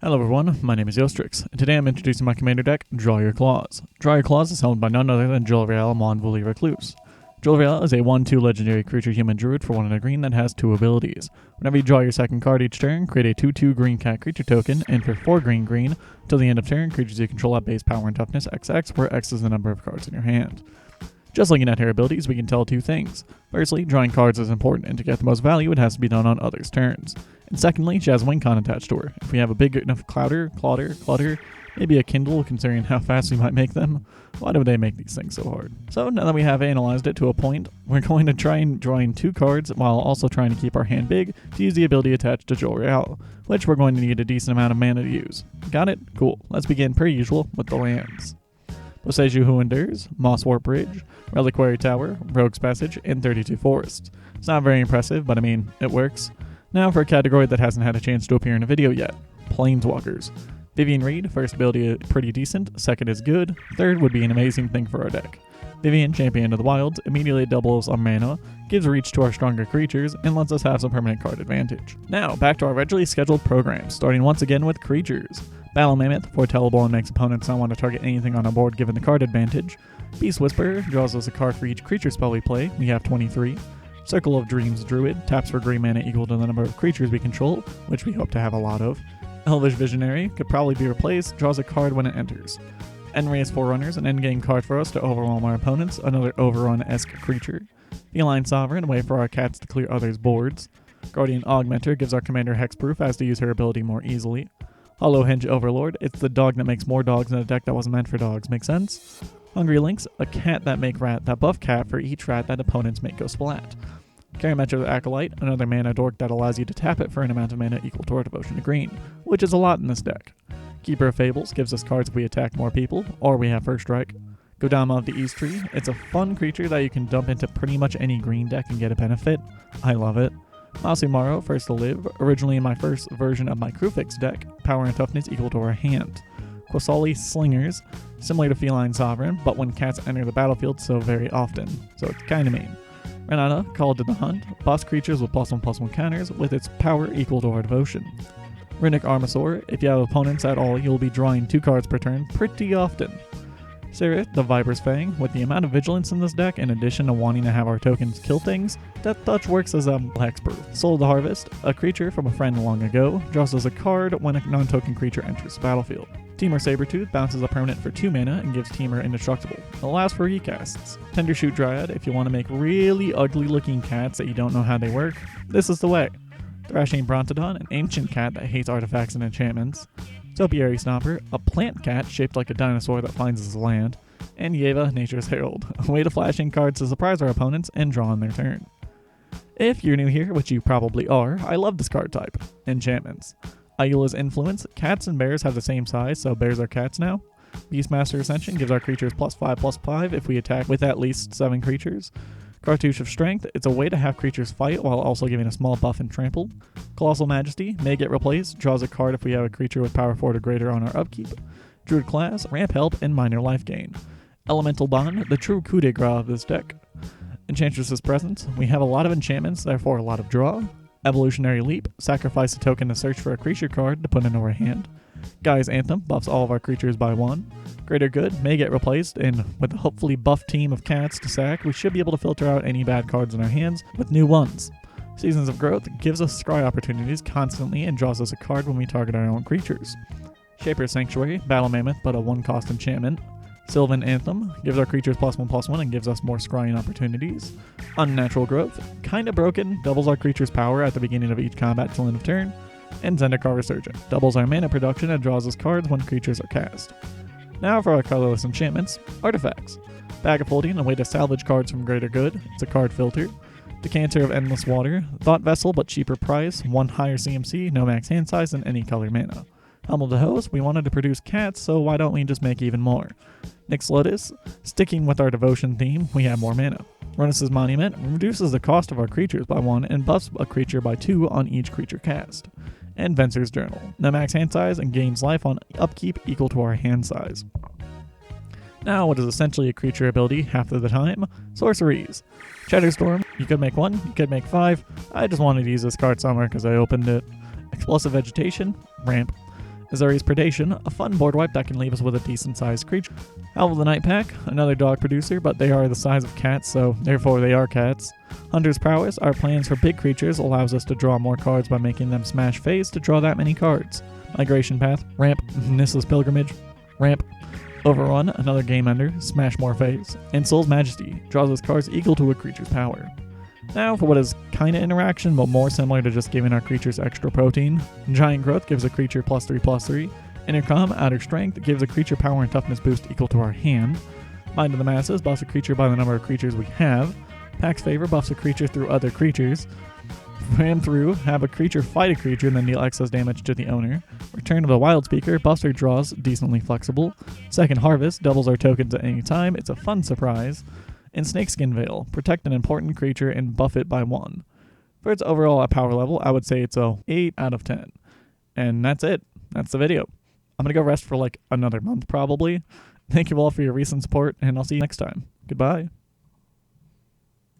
Hello everyone, my name is Eostrix, and today I'm introducing my commander deck, Draw Your Claws. Draw Your Claws is held by none other than Jolrael Mwonvuli Recluse. Jolrael is a 1/2 legendary creature human druid for 1 and a green that has 2 abilities. Whenever you draw your second card each turn, create a 2/2 green cat creature token, and for 4 green, until the end of turn, creatures you control have base power and toughness XX, where X is the number of cards in your hand. Just looking at her abilities, we can tell 2 things. Firstly, drawing cards is important, and to get the most value, it has to be done on others' turns. And secondly, she has a win con attached to her. If we have a big enough clutter, maybe a Kindle, considering how fast we might make them, why do they make these things so hard? So now that we have analyzed it to a point, we're going to try and draw in 2 cards while also trying to keep our hand big to use the ability attached to Jolrael, which we're going to need a decent amount of mana to use. Got it? Cool. Let's begin per usual with the lands. Boseiju Who Endures, Mosswarp Bridge, Reliquary Tower, Rogue's Passage, and 32 Forests. It's not very impressive, but I mean, it works. Now for a category that hasn't had a chance to appear in a video yet, Planeswalkers. Vivian Reed, first ability pretty decent, second is good, third would be an amazing thing for our deck. Vivian, Champion of the Wilds, immediately doubles our mana, gives reach to our stronger creatures, and lets us have some permanent card advantage. Now, back to our regularly scheduled program, starting once again with creatures. Battle Mammoth, foretellable and makes opponents not want to target anything on our board given the card advantage. Beast Whisperer draws us a card for each creature spell we play, we have 23. Circle of Dreams Druid, taps for green mana equal to the number of creatures we control, which we hope to have a lot of. Elvish Visionary, could probably be replaced, draws a card when it enters. Enray's Forerunners, an endgame card for us to overwhelm our opponents, another Overrun-esque creature. Feline Sovereign, a way for our cats to clear others' boards. Guardian Augmenter gives our commander hexproof as to use her ability more easily. Hollow Hinge Overlord, it's the dog that makes more dogs in a deck that wasn't meant for dogs, make sense? Hungry Lynx, a cat that make rat that buff cat for each rat that opponents make go splat. Karametra the Acolyte, another mana dork that allows you to tap it for an amount of mana equal to our devotion to green, which is a lot in this deck. Keeper of Fables gives us cards if we attack more people, or we have first strike. Godama of the East Tree, it's a fun creature that you can dump into pretty much any green deck and get a benefit. I love it. Masumaro, first to live, originally in my first version of my Crewfix deck, power and toughness equal to our hand. Quasali Slingers, similar to Feline Sovereign, but when cats enter the battlefield so very often, so it's kinda mean. Renata, Called to the Hunt, boss creatures with +1/+1 counters with its power equal to our devotion. Runic Armasaur, if you have opponents at all, you'll be drawing 2 cards per turn pretty often. Sirith, the Viper's Fang, with the amount of vigilance in this deck, in addition to wanting to have our tokens kill things, Death Touch works as a hexproof. Soul of the Harvest, a creature from a friend long ago, draws us a card when a non-token creature enters the battlefield. Temur Sabertooth bounces a permanent for 2 mana and gives Temur indestructible. It allows for recasts. Tendershoot Dryad, if you want to make really ugly looking cats that you don't know how they work, this is the way. Thrashing Brontodon, an ancient cat that hates artifacts and enchantments. Topiary Stomper, a plant cat shaped like a dinosaur that finds its land. And Yeva, Nature's Herald, a way to flash in cards to surprise our opponents and draw on their turn. If you're new here, which you probably are, I love this card type. Enchantments. Ayula's Influence, cats and bears have the same size, so bears are cats now. Beastmaster Ascension gives our creatures +5/+5 if we attack with at least 7 creatures. Cartouche of Strength, it's a way to have creatures fight while also giving a small buff and trample. Colossal Majesty, may get replaced, draws a card if we have a creature with power 4 or greater on our upkeep. Druid Class, ramp help and minor life gain. Elemental Bond, the true coup de grace of this deck. Enchantress's Presence, we have a lot of enchantments, therefore a lot of draw. Evolutionary Leap, sacrifice a token to search for a creature card to put into our hand. Guy's Anthem, buffs all of our creatures by 1. Greater Good may get replaced, and with a hopefully buff team of cats to sack, we should be able to filter out any bad cards in our hands with new ones. Seasons of Growth gives us scry opportunities constantly and draws us a card when we target our own creatures. Shaper's Sanctuary, Battle Mammoth but a 1-cost enchantment. Sylvan Anthem gives our creatures +1/+1 and gives us more scrying opportunities. Unnatural Growth, kinda broken, doubles our creature's power at the beginning of each combat till end of turn. And Zendikar Resurgent, doubles our mana production and draws us cards when creatures are cast. Now for our colorless enchantments, Artifacts. Bag of Holding, a way to salvage cards from Greater Good, it's a card filter. Decanter of Endless Water, Thought Vessel but cheaper price, 1 higher CMC, no max hand size, and any color mana. Helm of the Host, we wanted to produce cats, so why don't we just make even more? Nyx Lotus, sticking with our devotion theme, we have more mana. Runus' Monument reduces the cost of our creatures by 1 and buffs a creature by 2 on each creature cast. And Venser's Journal, no max hand size and gains life on upkeep equal to our hand size. Now what is essentially a creature ability half of the time, Sorceries. Shatterstorm, you could make 1, you could make 5, I just wanted to use this card somewhere because I opened it. Explosive Vegetation, ramp. Azori's Predation, a fun board wipe that can leave us with a decent sized creature. Howl of the Night Pack, another dog producer, but they are the size of cats, so therefore they are cats. Hunter's Prowess, our plans for big creatures, allows us to draw more cards by making them smash phase to draw that many cards. Migration Path, ramp. Nissa's Pilgrimage, ramp. Overrun, another game ender, smash more phase. And Soul's Majesty, draws us cards equal to a creature's power. Now for what is kinda interaction, but more similar to just giving our creatures extra protein. Giant Growth gives a creature +3/+3. Intercom, Outer Strength, gives a creature power and toughness boost equal to our hand. Mind of the Masses buffs a creature by the number of creatures we have. Pax Favor buffs a creature through other creatures. Ram Through, have a creature fight a creature and then deal excess damage to the owner. Return of the Wild Speaker, buffs our draws, decently flexible. Second Harvest, doubles our tokens at any time, it's a fun surprise. And Snakeskin Veil, protect an important creature and buff it by 1. For its overall power level, I would say it's a 8 out of 10. And that's it. That's the video. I'm going to go rest for like another month probably. Thank you all for your recent support, and I'll see you next time. Goodbye.